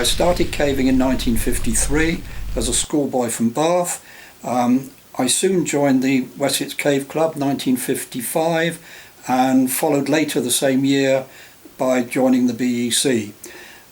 I started caving in 1953 as a schoolboy from Bath. I soon joined the Wessex Cave Club 1955 and followed later the same year by joining the BEC.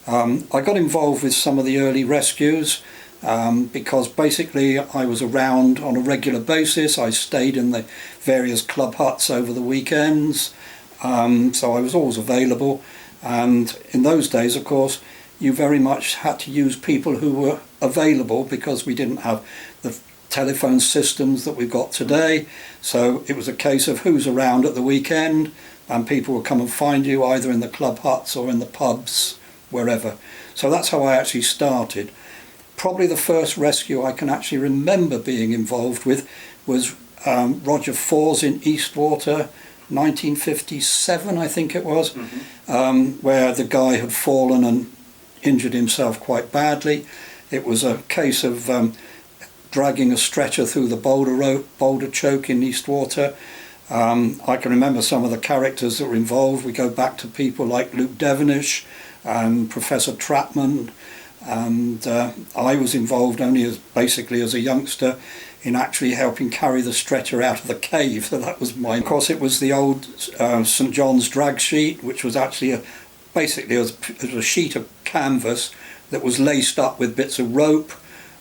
I got involved with some of the early rescues because basically I was around on a regular basis. I stayed in the various club huts over the weekends, so I was always available. And in those days, of course, you very much had to use people who were available because we didn't have the telephone systems that we've got today. So it was a case of who's around at the weekend, and people would come and find you either in the club huts or in the pubs, wherever. So that's how I actually started. Probably the first rescue I can actually remember being involved with was Roger Falls in Eastwater, 1957 I think it was, where the guy had fallen and injured himself quite badly. It was a case of dragging a stretcher through the boulder choke in Eastwater. I can remember some of the characters that were involved. We go back to people like Luke Devenish and Professor Trapman, and I was involved only basically as a youngster in actually helping carry the stretcher out of the cave. So that was mine. Of course, it was the old St John's drag sheet, which was actually basically a sheet of canvas that was laced up with bits of rope.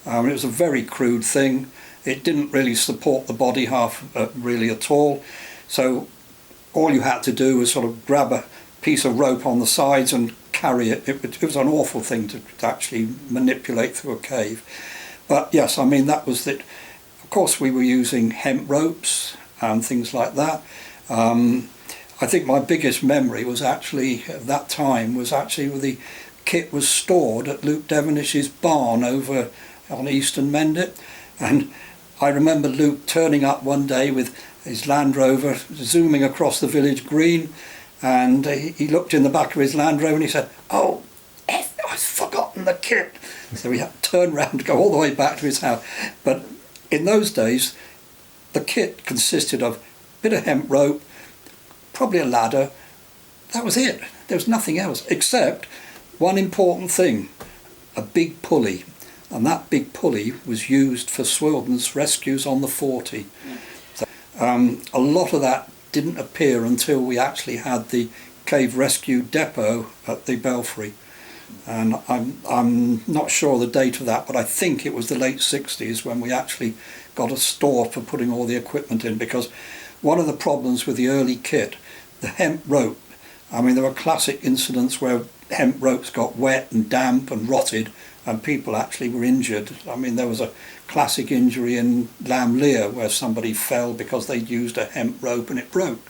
It was a very crude thing. It didn't really support the body half really at all. So all you had to do was sort of grab a piece of rope on the sides and carry it. It was an awful thing to actually manipulate through a cave. But yes, I mean, that was it. Of course, we were using hemp ropes and things like that. I think my biggest memory was actually, at that time, was actually where the kit was stored at Luke Devenish's barn over on Eastern Mendip. And I remember Luke turning up one day with his Land Rover, zooming across the village green, and he looked in the back of his Land Rover and he said, "Oh, F, I've forgotten the kit." So we had to turn around to go all the way back to his house. But in those days, the kit consisted of a bit of hemp rope, probably a ladder. That was it. There was nothing else, except one important thing, a big pulley. And that big pulley was used for wilderness rescues on the 40. So, a lot of that didn't appear until we actually had the Cave Rescue depot at the Belfry. And I'm not sure the date of that, but I think it was the late 60s when we actually got a store for putting all the equipment in, because one of the problems with the early kit, the hemp rope, I mean, there were classic incidents where hemp ropes got wet and damp and rotted and people actually were injured. I mean, there was a classic injury in Lamlear where somebody fell because they'd used a hemp rope and it broke.